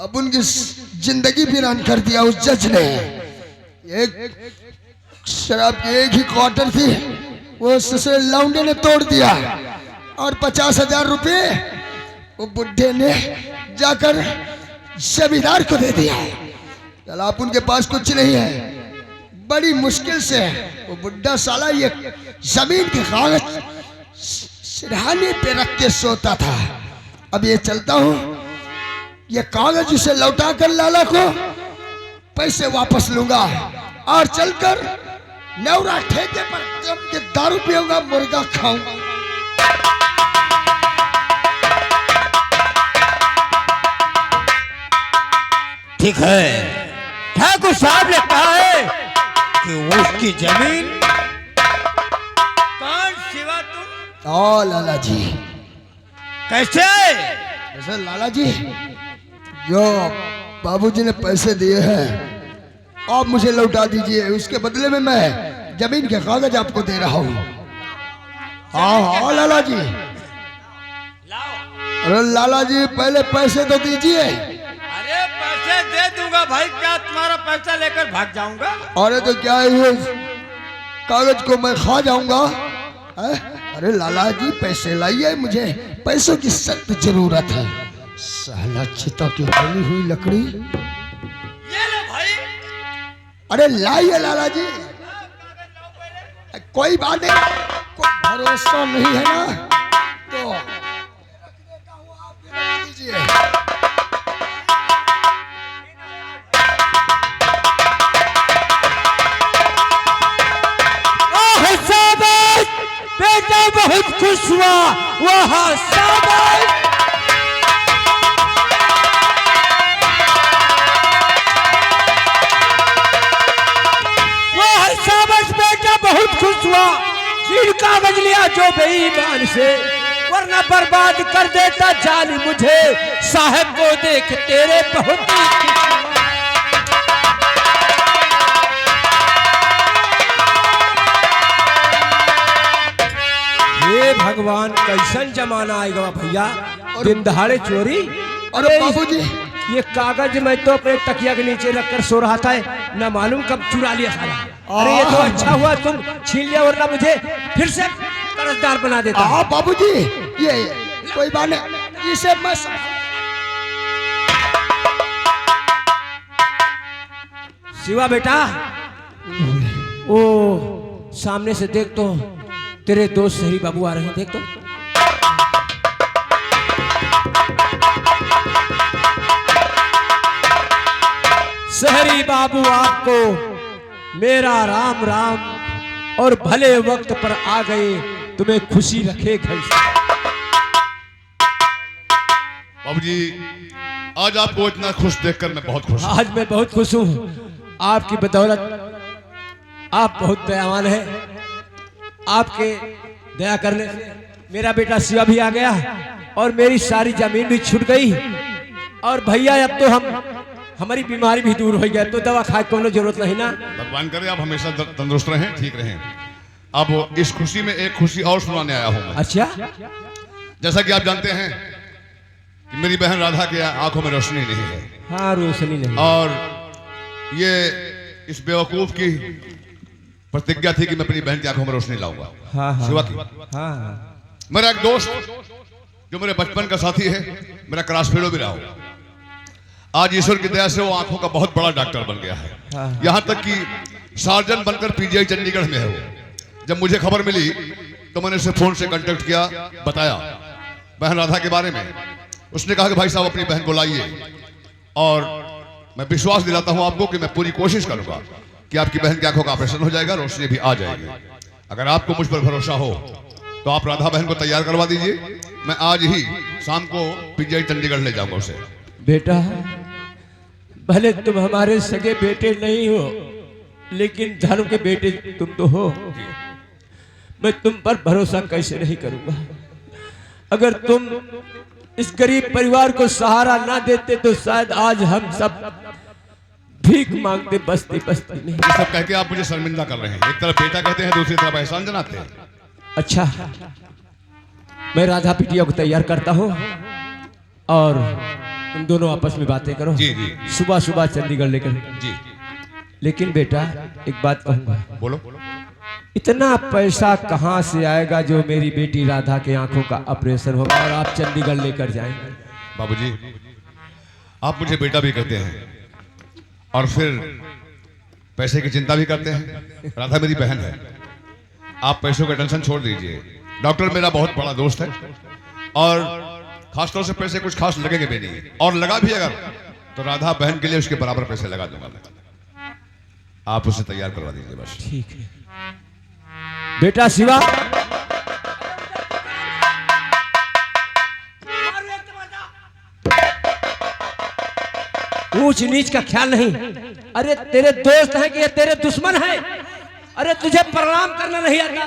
अब उनकी जिंदगी वीरान कर दिया उस जज ने। एक शराब की एक ही क्वार्टर थी, वो ससुर लौंडे ने तोड़ दिया और 50,000 रुपये वो बुढ़े ने जाकर जमींदार को दे दिया। चल आप उनके पास कुछ नहीं है, बड़ी मुश्किल से वो बुढ़ा साला ये जमीन के कागज सिरहाने पे रख के सोता था। अब ये चलता हूँ, ये कागज उसे लौटा कर लाला को पैसे वापस लूंगा और चलकर नेवरा ठेके पर जम के दारू पीऊंगा, मुर्गा खाऊंगा। ठीक है, ठाकुर साहब ने कहा है कि उसकी जमीन। कौन शिवा तुम? ओ लाला जी। कैसे? ऐसा लाला जी, जो बाबूजी ने पैसे दिए हैं आप मुझे लौटा दीजिए, उसके बदले में मैं जमीन के कागज आपको दे रहा हूँ। हाँ हाँ लाला जी। अरे लाला जी पहले पैसे तो दीजिए। अरे पैसे दे दूंगा भाई, क्या तुम्हारा पैसा लेकर भाग जाऊंगा? अरे तो क्या है, कागज को मैं खा जाऊंगा? अरे लाला जी पैसे लाइए, मुझे पैसों की सख्त जरूरत है। साला चिता की बनी हुई लकड़ी। ये लो भाई। अरे लाइए लाला जी, कोई बात नहीं, कोई भरोसा नहीं है ना तो दीजिए। बेटा बहुत खुश हुआ, वह शाबाश। बेटा बहुत खुश हुआ, चीड़ कागज लिया जो बेईमान से, वरना बर्बाद कर देता जान मुझे। साहब को देख तेरे बहुत हे भगवान, कैसन जमाना आएगा भैया, दिन दहाड़े चोरी। अरे बाबूजी, ये कागज मैं तो अपने तकिया के नीचे रखकर सो रहा था, न मालूम कब चुरा लिया साला। अरे ये तो अच्छा हुआ तुम छीन लिया, वरना मुझे फिर से कर्जदार बना देता। हाँ बाबूजी, ये कोई बात नहीं, इसे मैं शिवा बेटा, ओ सामने से देख तो तेरे दोस्त सही बाबू आ रहे हैं, देख तो। सहरी बाबू आपको मेरा राम राम और भले वक्त पर आ गए, तुम्हें खुशी रखे घर से। बाबूजी, आज आपको इतना खुश देखकर मैं बहुत खुश हूं। आज मैं बहुत खुश हूँ, आपकी बदौलत। आप बहुत दयावान हैं, आपके दया करने से मेरा बेटा शिवा भी आ गया और मेरी सारी जमीन भी छूट गई। और भैया अब तो हमारी बीमारी भी दूर हो गई, तो दवा खाए को जरूरत नहीं ना। भगवान करे आप हमेशा तंदुरुस्त रहें, ठीक रहें। अब इस खुशी में एक खुशी और सुनाने आया हूं मैं। अच्छा, जैसा कि आप जानते हैं कि मेरी बहन राधा के आंखों में रोशनी नहीं है। हाँ, रोशनी नहीं। और ये इस बेवकूफ की प्रतिज्ञा थी कि मैं अपनी बहन की आंखों में रोशनी लाऊंगा। हाँ, हाँ, शिवा की। हाँ। मेरा एक दोस्त जो मेरे बचपन का साथी है, मेरा क्लास फेलो भी रहा हो, आज ईश्वर की दया से वो आंखों का बहुत बड़ा डॉक्टर बन गया है। हाँ। यहां तक कि सार्जन बनकर पीजीआई चंडीगढ़ में है वो। जब मुझे खबर मिली तो मैंने उसे फोन से कांटेक्ट किया, बताया बहन राधा के बारे में। उसने कहा कि भाई साहब अपनी बहन को लाइए, और मैं विश्वास दिलाता हूं आपको कि मैं पूरी कोशिश करूंगा कि आपकी बहन की आंखों का ऑपरेशन हो जाएगा, रोशनी भी आ जाएगी। अगर आपको मुझ पर भरोसा हो तो आप राधा बहन को तैयार करवा दीजिए, मैं आज ही शाम को पीजीआई चंडीगढ़ ले जाऊंगा उसे। बेटा, भले तुम हमारे सगे बेटे नहीं हो, लेकिन धर्म के बेटे तुम तो हो। मैं तुम पर भरोसा कैसे नहीं करूंगा। अगर तुम इस गरीब परिवार को सहारा ना देते तो शायद आज हम सब भीख मांगते बस्ती बस्ती में। ये सब कह के आप मुझे शर्मिंदा कर रहे हैं। एक तरफ बेटा कहते हैं, दूसरी तरफ एहसान जनाते हैं। अच्छा, मैं राधा बिटिया को तैयार करता हूँ और तुम दोनों आपस में बातें करो। जी, जी। सुबह सुबह चंडीगढ़ लेकर। जी लेकिन बेटा एक बात कहूंगा, बोलो। इतना पैसा कहाँ से आएगा जो मेरी बेटी राधा के आंखों का ऑपरेशन होगा और आप चंडीगढ़ लेकर जाएंगे? बाबूजी, आप मुझे बेटा भी कहते हैं और फिर पैसे की चिंता भी करते हैं। राधा मेरी बहन है, आप पैसों का टेंशन छोड़ दीजिए। डॉक्टर मेरा बहुत बड़ा दोस्त है और खासतौर से पैसे कुछ खास लगेंगे भी नहीं, और लगा भी अगर तो राधा बहन के लिए उसके बराबर पैसे लगा दूंगा मैं। आप उसे तैयार करवा दीजिए बस। ठीक है बेटा। शिवा, ऊंच नीच का ख्याल नहीं। अरे तेरे दोस्त हैं कि ये तेरे दुश्मन हैं? अरे तुझे प्रणाम करना नहीं आता?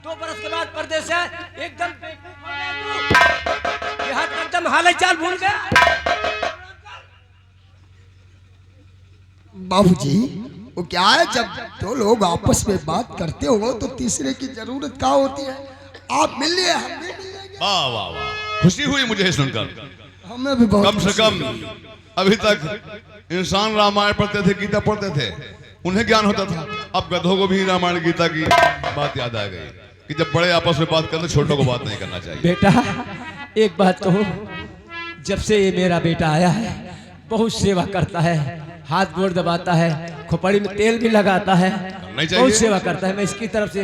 2 बरस के बाद परदेश है, एकदम बेवकूफ हो गया तू। यहाँ एकदम हाल चाल भूल गया। बाबूजी, वो क्या है, जब दो लोग आपस में बात करते हो तो तीसरे की जरूरत क्या होती है? आप मिल लिए, हम भी मिल लेंगे। वाह वाह वाह, खुशी हुई मुझे सुनकर। हमें भी बहुत कम से कम अभी तक इंसान रामायण पढ़ते थे, गीता पढ़ते थे, उन्हें ज्ञान होता था। अब गधों को भी रामायण गीता की बात याद आ गई कि जब बड़े आपस में बात करते छोटों को बात नहीं करना चाहिए। बेटा एक बात कहूँ, जब से ये मेरा बेटा आया है बहुत सेवा करता है, हाथ गोड़ दबाता है, खोपड़ी में तेल भी लगाता है, बहुत सेवा करता है। मैं इसकी तरफ से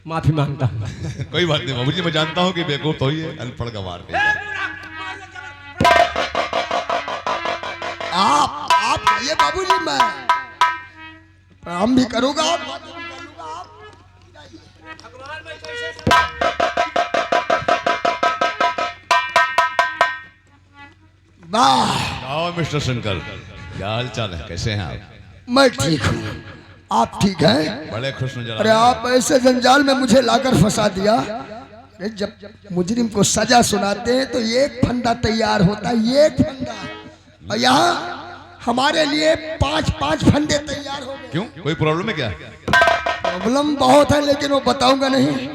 माफी मांगता हूँ। कोई बात नहीं बाबूजी, मैं जानता हूँ कि बेवकूफ तो ही है, अनपढ़ गंवार नहीं है। आप ये बाबूजी, मैं प्रणाम भी करूंगा। वाह, आओ मिस्टर शंकर, क्या हाल चाल है, कैसे हैं आप? मैं ठीक हूँ, आप ठीक हैं? बड़े खुश नजर आ अरे रहे हैं। आप ऐसे जंजाल में मुझे लाकर फंसा दिया। अरे जब मुजरिम को सजा सुनाते हैं तो एक फंदा तैयार होता है, एक फंदा, और यहाँ हमारे लिए 5-5 फंदे तैयार हो गए। क्यों, कोई प्रॉब्लम है क्या? प्रॉब्लम बहुत है लेकिन वो बताऊंगा नहीं।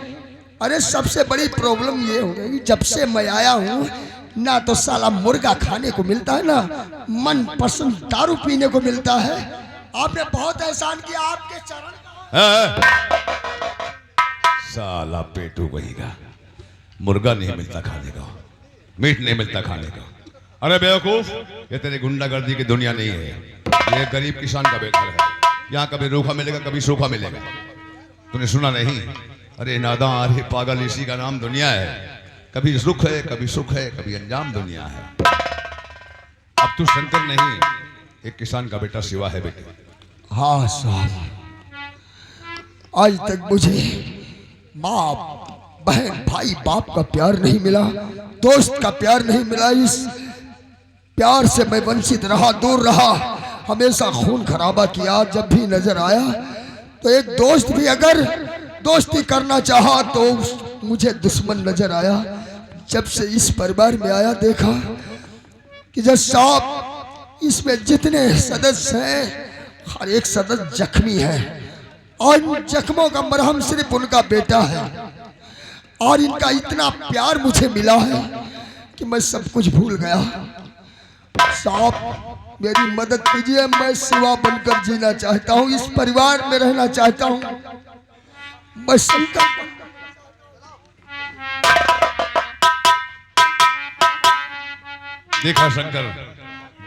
अरे सबसे बड़ी प्रॉब्लम ये हो गई, जब से मैं आया हूँ ना तो साला मुर्गा खाने को मिलता है, ना मन पसंद दारू पीने को मिलता है। आपने बहुत एहसान किया, आपके चरण साला पेटू बहेगा, मुर्गा नहीं मिलता खाने का, मीट नहीं मिलता खाने का। अरे बेवकूफ, ये तेरी गुंडागर्दी की दुनिया नहीं है, ये गरीब किसान का बेघर है। यहाँ कभी रूखा मिलेगा, कभी सूखा मिलेगा। तूने सुना नहीं? अरे नादां, अरे पागल, इसी का नाम दुनिया है। कभी रुख है, कभी सुख है, कभी अंजाम दुनिया है। अब तू शंकर नहीं, एक किसान का बेटा शिवा है बेटे। हाँ साहब, आज तक मुझे बाप, बहन, भाई, बाप का प्यार नहीं मिला, दोस्त का प्यार नहीं मिला। इस प्यार से मैं वंचित रहा, दूर रहा, हमेशा खून खराबा किया। जब भी नजर आया तो एक दोस्त भी अगर दोस्ती करना चाहा तो मुझे दुश्मन नजर आया। जब से इस परिवार में आया देखा कि जब साहब इसमें जितने सदस्य हैं हर एक सदस्य जख्मी है, और इन जख्मों का मरहम सिर्फ उनका बेटा है। और इनका इतना प्यार मुझे मिला है कि मैं सब कुछ भूल गया। साहब मेरी मदद कीजिए, मैं शिवा बनकर जीना चाहता हूँ, इस परिवार में रहना चाहता हूँ। मैं शंकर देखा शंकर,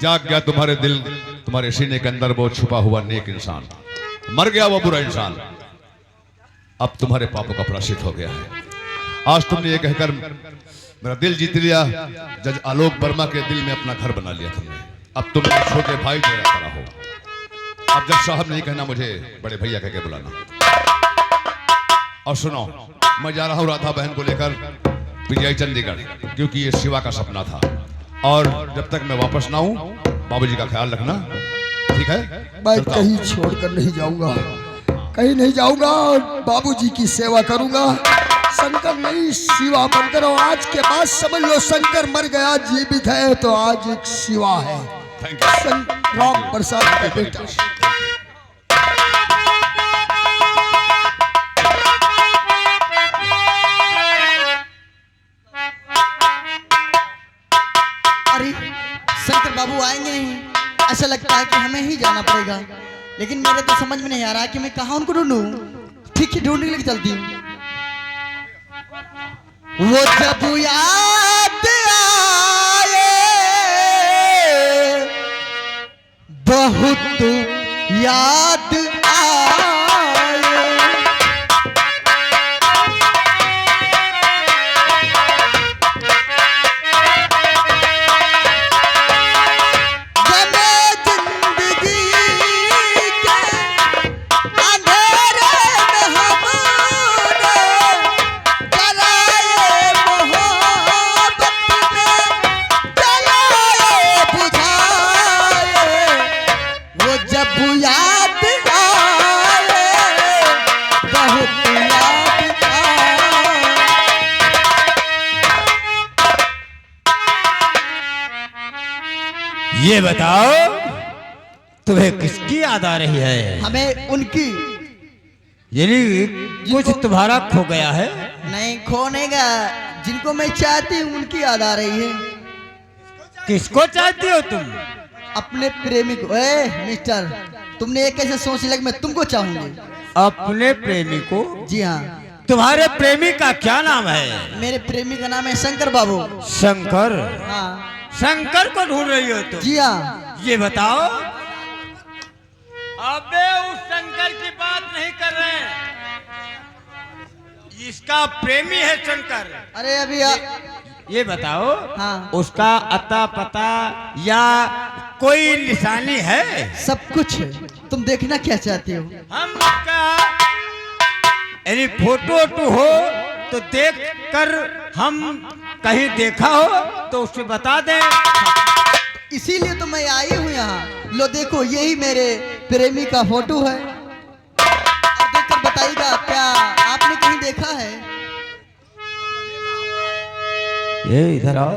जाग गया तुम्हारे दिल, तुम्हारे सीने के अंदर वो छुपा हुआ नेक इंसान। मर गया वो बुरा इंसान, अब तुम्हारे पापों का प्रायश्चित हो गया है। आज तुमने ये कहकर मेरा दिल जीत लिया, जज आलोक वर्मा के दिल में अपना घर बना लिया तुमने। अब तुम मेरे छोटे भाई जैसा खड़ा हो। अब जज साहब नहीं कहना, मुझे बड़े भैया कह के बुलाना। और सुनो, मैं जा रहा हूँ राधा बहन को लेकर पीजीआई चंडीगढ़, क्योंकि ये शिवा का सपना था। और जब तक मैं वापस ना हूँ, बाबूजी का ख्याल रखना, ठीक है? मैं कहीं छोड़कर नहीं जाऊंगा, कहीं नहीं जाऊंगा, और बाबूजी की सेवा करूंगा। शंकर नहीं, शिवा बनकर। और आज के बाद समझ लो, शंकर मर गया, जीवित है तो आज एक शिवा है। Thank you. राम प्रसाद का बेटा। अरे शंकर बाबू आएंगे नहीं, ऐसा लगता है कि हमें ही जाना पड़ेगा। लेकिन मेरे तो समझ में नहीं आ रहा कि मैं कहाँ उनको ढूंढूं। ठीक है, ढूंढने के लिए चलती हूँ। वो जब याद आए बहुत याद आए, ये बताओ तुम्हें किसकी याद आ रही है? हमें उनकी। यानी कुछ तुम्हारा खो गया है? नहीं, खोने का, जिनको मैं चाहती हूँ उनकी याद आ रही है। किसको चाहती हो तुम? अपने प्रेमी को। मिस्टर, तुमने ये कैसे सोच लिया कि मैं तुमको चाहूंगी? अपने प्रेमी को? जी हाँ। तुम्हारे प्रेमी का क्या नाम है? मेरे प्रेमी का नाम है शंकर बाबू। शंकर? हाँ। शंकर को ढूंढ रही हो तुम? जी हाँ। ये बताओ। अबे उस शंकर की बात नहीं कर रहे हैं, इसका प्रेमी है शंकर। अरे अभी ये बताओ। हाँ। उसका अता पता या कोई निशानी है? सब कुछ है। तुम देखना क्या चाहती हो? हम उसका यानी फोटो हो तो देख कर, हम कहीं देखा हो तो उसे बता दें। इसीलिए तो मैं आई हूँ यहाँ। लो देखो, यही मेरे प्रेमी का फोटो है। अब देखकर बताइएगा, क्या आपने कहीं देखा है? ये इधर आओ।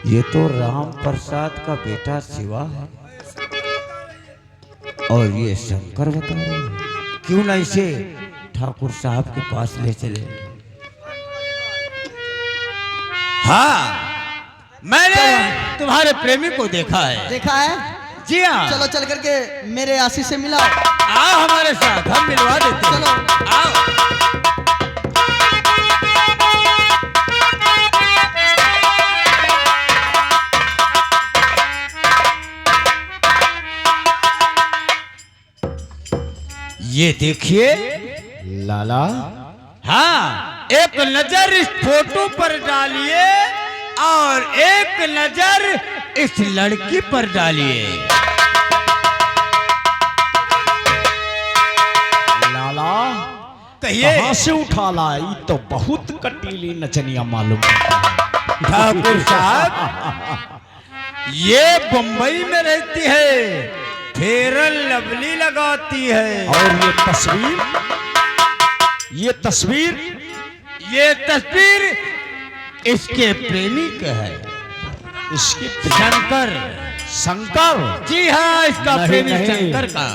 ये तो राम प्रसाद का बेटा शिवा है और ये शंकर बता रहे हैं। क्यों ना इसे ठाकुर साहब के पास ले चले? हाँ, मैंने तुम्हारे प्रेमी को देखा है। देखा है? जी हाँ। चलो चल करके मेरे आशीष से मिलाओ। आओ हमारे साथ, हम मिलवा देते हैं। चलो आओ। ये देखिए लाला, हाँ, एक नजर इस फोटो पर डालिए और एक नजर इस लड़की पर डालिए। लाला कहिए। कहाँ से उठा लाई? तो बहुत कटीली नचनिया मालूम होता है। ठाकुर साहब, ये बंबई में रहती है, फेरन लवली लगाती है। और ये तस्वीर इसके प्रेमी का है, इसकी शंकर। शंकर? जी हाँ, इसका नहीं, प्रेमी नहीं। शंकर का।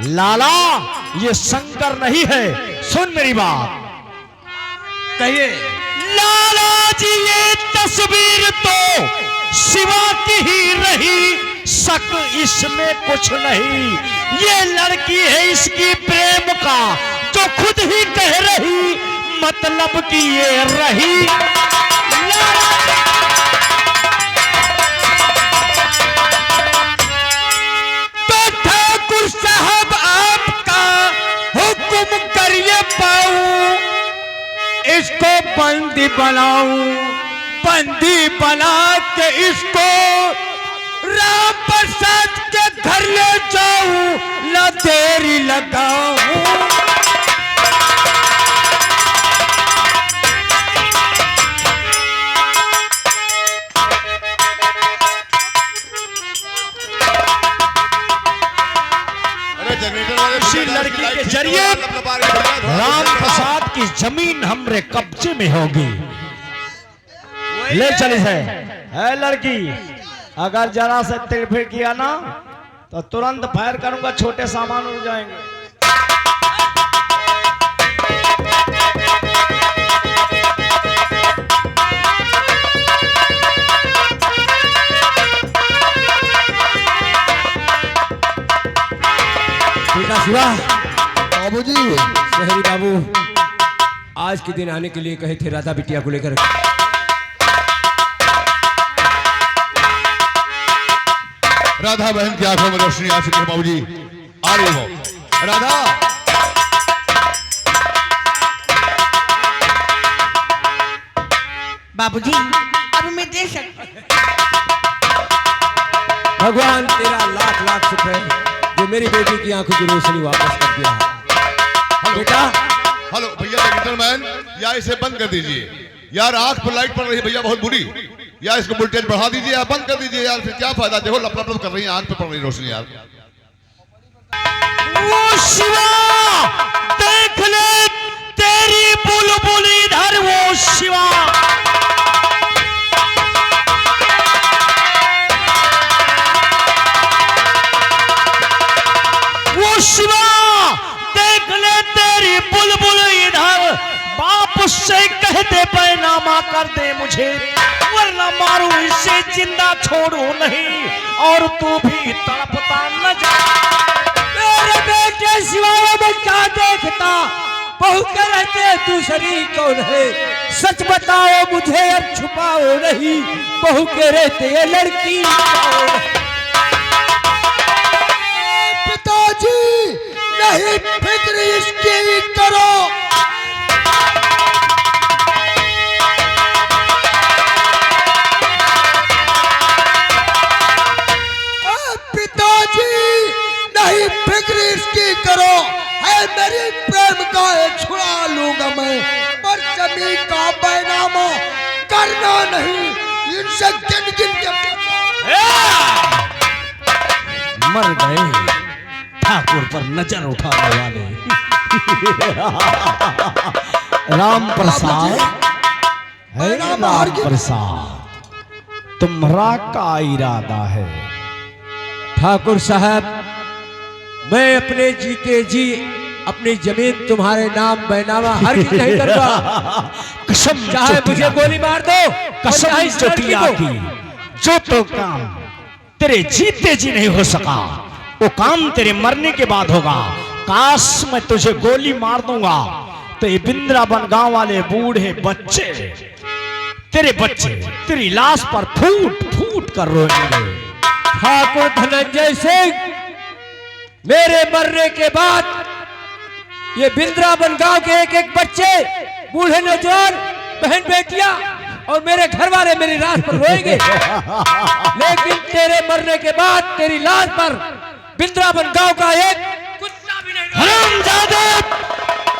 लाला, ये शंकर नहीं है। सुन मेरी बात। कहिए। लाला जी, ये तस्वीर तो शिवा की ही रही, शक इसमें कुछ नहीं। ये लड़की है इसकी प्रेम का, जो खुद ही कह रही, मतलब कि ये रही। तो ठाकुर साहब, आपका हुक्म करिए पाऊं, इसको बंदी बनाऊं, बंदी बना के इसको राम प्रसाद के घर ले जाऊं, न देरी लगाऊं। इसी लड़की के जरिए राम प्रसाद की जमीन हमरे कब्जे में होगी। ले चली है लड़की, अगर जरा से तिरफिर किया ना तो तुरंत फायर करूंगा, छोटे सामान उड़ जाएंगे। शिवा, बाबूजी शहरी बाबू आज के दिन आने के लिए कहे थे राधा बिटिया को लेकर। राधा बहन की आंखों में रोशनी आ चुकी है बाबूजी, आ रही हो राधा। बाबूजी अब मैं दे सकता। भगवान तेरा लाख लाख शुक्र है जो मेरी बेटी की आंखों की रोशनी वापस कर दिया। बेटा हेलो भैया जेंटलमैन, या इसे बंद कर दीजिए यार, आंख पर लाइट पड़ रही है भैया बहुत बुरी, या इसको वोल्टेज बढ़ा दीजिए या बंद कर दीजिए यार, फिर क्या फायदा, देखो लप लप कर रही है, आंख पे पड़ रही रोशनी यार। वो शिवा देख ले तेरी बुलबुल इधर, वो शिवा शिवा देख ले तेरी बुलबुल इधर, बाप से कह दे पैनामा कर दे मुझे, वरना मारू इसे जिंदा छोड़ू नहीं, और तू भी तड़पता न जा। मेरे बेटे शिवाय में क्या देखता, बहू के रहते दूसरी कौन है, सच बताओ मुझे और छुपाओ नहीं, बहू के रहते ये लड़की कौन है? पिताजी नहीं फिक्र इसकी करो, पिताजी नहीं फिक्र इसकी करो, है मेरी प्रेम का छुड़ा लूंगा मैं, पर जमीन का बैनामा करना नहीं, इनसे गिन गिन के मर गए ठाकुर पर नजर उठाने वाले। राम प्रसाद है, राम प्रसाद तुम्हारा का इरादा है? ठाकुर साहब मैं अपने जीते जी अपनी जमीन तुम्हारे नाम बैनामा हर की नहीं करूंगा। कसम चाहे मुझे गोली मार दो, कसम चोटिया की, जो तो काम तेरे जीते जी नहीं हो सका वो काम तेरे मरने के बाद होगा। काश मैं तुझे गोली मार दूंगा तो ये बिंद्रावन गांव वाले बूढ़े बच्चे, तेरे बच्चे तेरी लाश पर फूट फूट कर रोएंगे। ठाकुर धनंजय सिंह मेरे मरने के बाद ये बिंद्रावन गांव के एक एक बच्चे, बूढ़े नौजवान, बहन बेटियां और मेरे घर वाले मेरी लाश पर रोएंगे, लेकिन तेरे मरने के बाद तेरी लाश पर बिंद्रावन गांव का एक कुत्ता भी नहीं। हरामजादे,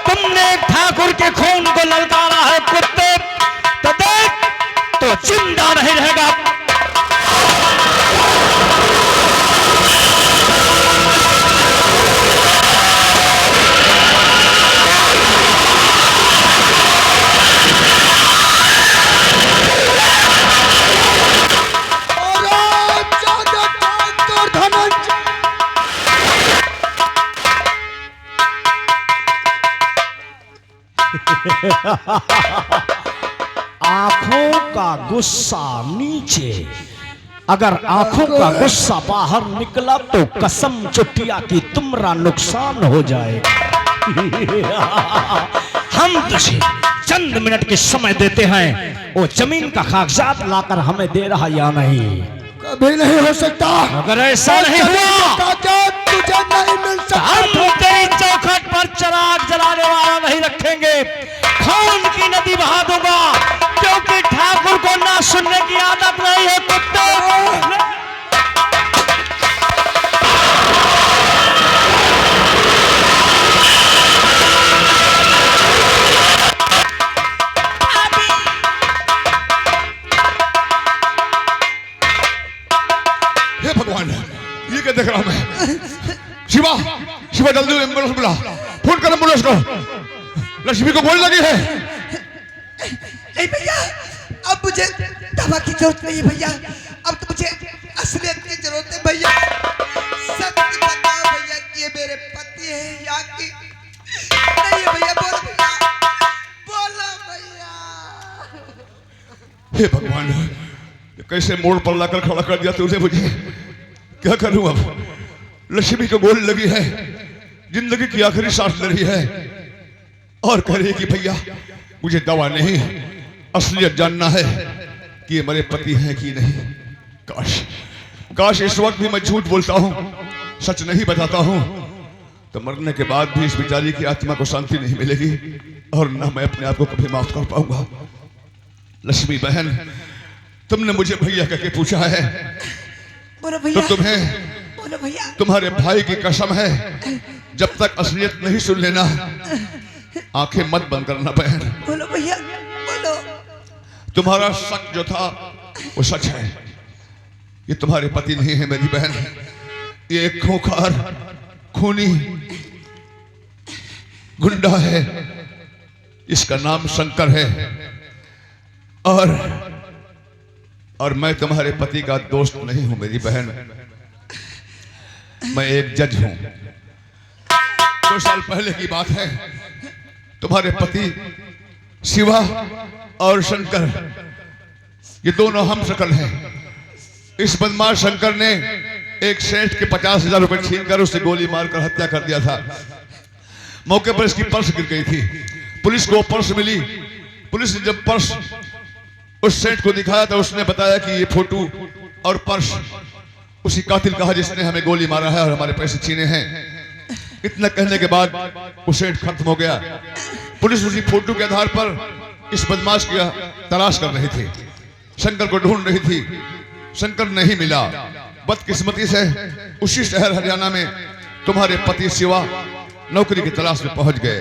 तुमने ठाकुर के खून को ललकारा है कुत्ते, तो देख तो जिंदा नहीं रहेगा। आंखों का गुस्सा नीचे, अगर आंखों का गुस्सा बाहर निकला तो कसम चुटिया की तुम्हारा नुकसान हो जाएगा। हम तुझे चंद मिनट के समय देते हैं, वो जमीन का कागजात लाकर हमें दे रहा या नहीं? कभी नहीं हो सकता, अगर ऐसा नहीं हुआ तुझे नहीं मिल सकता। हम तेरी चौखट पर चिराग जलाने वाला नहीं रखेंगे, खून की नदी बहा दूंगा, क्योंकि ठाकुर को ना सुनने की आदत नहीं है कुत्ते। हे भगवान, ये क्या देख रहा हूं मैं? शिवा, शिवा जल्दी एम्बुलेंस बुला, फोन कर एम्बुलेंस को, लक्ष्मी को गोली लगी है। नहीं भैया, अब मुझे दवा की जरूरत नहीं है भैया, अब तो मुझे असलियत की जरूरत है भैया। सच बताओ भैया कि ये मेरे पति है या कि नहीं है भैया? बोलो भैया, बोलो भैया। हे भगवान, ये कैसे मोड़ पर लाकर खड़ा कर दिया तुझे, मुझे क्या करूं अब? लक्ष्मी को गोली लगी है, जिंदगी की आखिरी सांस ले रही है और कह रही है कि भैया मुझे दवा नहीं, असलियत जानना है कि ये मेरे पति हैं कि नहीं। काश काश इस वक्त भी मैं झूठ बोलता हूं, सच नहीं बताता हूं, तो मरने के बाद भी इस बेचारी की आत्मा को शांति नहीं मिलेगी और ना मैं अपने आप को कभी माफ कर पाऊंगा। लक्ष्मी बहन, तुमने मुझे भैया कह के पूछा है, बोलो तो भैया, तुम्हें बोलो भैया। तुम्हारे भाई की कसम है, जब तक असलियत नहीं सुन लेना आंखें मत बंद करना बहन। बोलो भैया, बोलो। तुम्हारा शक जो था वो सच है, ये तुम्हारे पति नहीं है मेरी बहन, ये एक खोखर खूनी गुंडा है, इसका नाम शंकर है और मैं तुम्हारे पति का दोस्त नहीं हूं मेरी बहन, मैं एक जज हूं। 2 साल पहले की बात है, तुम्हारे पति शिवा और शंकर ये दोनों हम शक्ल हैं। इस बदमाश शंकर ने एक सेठ के 50,000 रुपए छीनकर उसे गोली मारकर हत्या कर दिया था। मौके पर इसकी पर्स गिर गई थी, पुलिस को पर्स मिली। पुलिस ने जब पर्स उस सेठ को दिखाया तो उसने बताया कि ये फोटो और पर्स उसी कातिल का है जिसने हमें गोली मारा है और हमारे पैसे छीने हैं। इतना कहने के बाद वो सेठ खत्म हो गया। पुलिस उसी फोटो के आधार पर इस बदमाश की तलाश कर रही थी, शंकर को ढूंढ रही थी। शंकर नहीं मिला। बदकिस्मती से उसी शहर हरियाणा में तुम्हारे पति शिवा नौकरी की तलाश में पहुंच गए।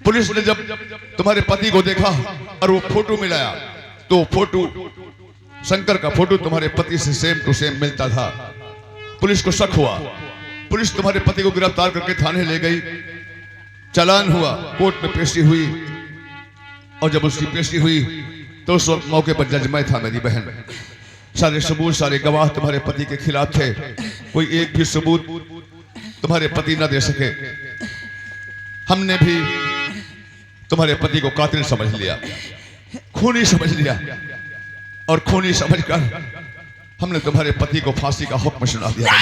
पुलिस ने जब तुम्हारे पति को देखा और वो फोटो मिलाया तो फोटो शंकर का फोटो तुम्हारे पति से सेम टू सेम मिलता था। पुलिस को शक हुआ, पुलिस तुम्हारे पति को गिरफ्तार करके थाने ले गई। चालान हुआ, कोर्ट में पेशी हुई और जब उसकी पेशी हुई तो उस वक्त मौके पर जज मैं था मेरी बहन। सारे सबूत, सारे गवाह तुम्हारे पति के खिलाफ थे, कोई एक भी सबूत तुम्हारे पति न दे सके। हमने भी तुम्हारे पति को कातिल समझ लिया, खूनी समझ लिया और खूनी समझकर हमने तुम्हारे पति को फांसी का हुक्म सुना दिया।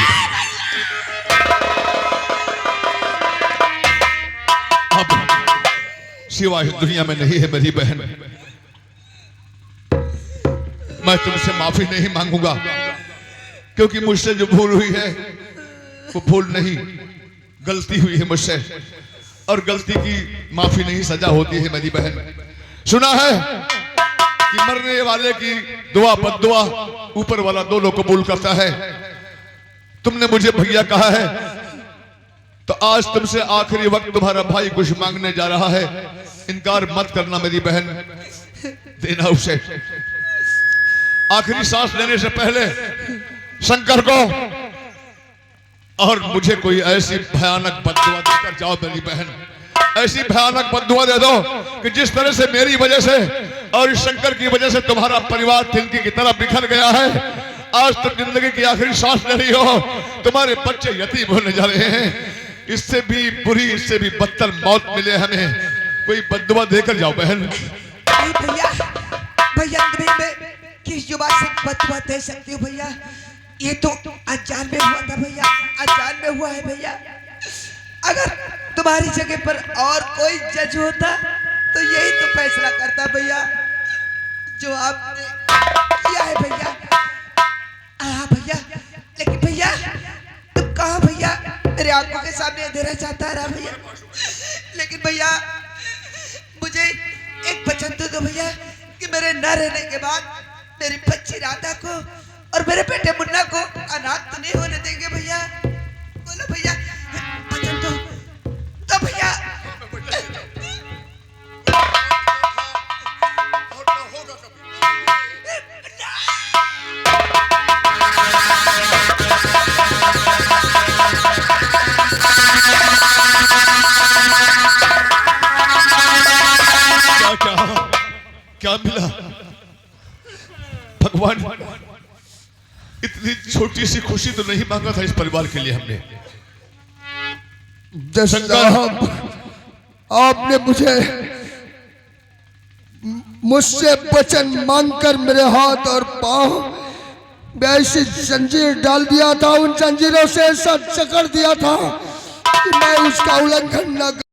अब शिवा इस दुनिया में नहीं है मेरी बहन, मैं तुमसे माफी नहीं मांगूंगा क्योंकि मुझसे जो भूल हुई है वो भूल नहीं, गलती हुई है मुझसे और गलती की माफी नहीं सजा होती है मेरी बहन। सुना है कि मरने वाले की दुआ बद्दुआ ऊपर वाला दोनों कबूल करता है। तुमने मुझे भैया कहा है तो आज तुमसे आखिरी वक्त तुम्हारा भाई कुछ मांगने जा रहा है, इनकार मत करना मेरी बहन, देना उसे। आखिरी सांस लेने से पहले शंकर को और मुझे कोई ऐसी भयानक बद्दुआ देकर जाओ मेरी बहन, ऐसी भयानक बद्दुआ दे दो कि जिस तरह से मेरी वजह से और इस शंकर की वजह से तुम्हारा परिवार तिनकी की तरह बिखर गया है, आज तक जिंदगी की आखिरी सांस ले रही हो, तुम्हारे बच्चे यतीम होने जा रहे हैं, इससे भी बुरी, इससे भी बदतर मौत मिले हमें, कोई बद्दुआ देकर जाओ बहन। भैया, भैया तुम्हें मैं किस जुबान से बद्दुआ दे सकती हूँ भैया? ये तो अनजान में हुआ था भैया, अनजान में हुआ है भैया। अगर तुम्हारी जगह पर और कोई जज होता तो यही तो फैसला करता भैया जो आपने किया है भैया। हाँ भैया, लेकिन भैया तुम कहाँ भैया? मेरे आंखों के सामने अंधेरा जाता रहा भैया, लेकिन भैया मुझे एक वचन तो दो भैया कि मेरे न रहने के बाद मेरी बच्ची राधा को और मेरे बेटे मुन्ना को अनाथ तो नहीं होने देंगे भैया? बोलो भैया, वचन तो भैया। क्या मिला भगवान? इतनी छोटी सी खुशी तो नहीं मांगा था इस परिवार के लिए हमने। साहब, आपने मुझसे वचन मांगकर मेरे हाथ और पांव में ऐसी जंजीर डाल दिया था, उन जंजीरों से ऐसा जकड़ दिया था कि मैं उसका उल्लंघन न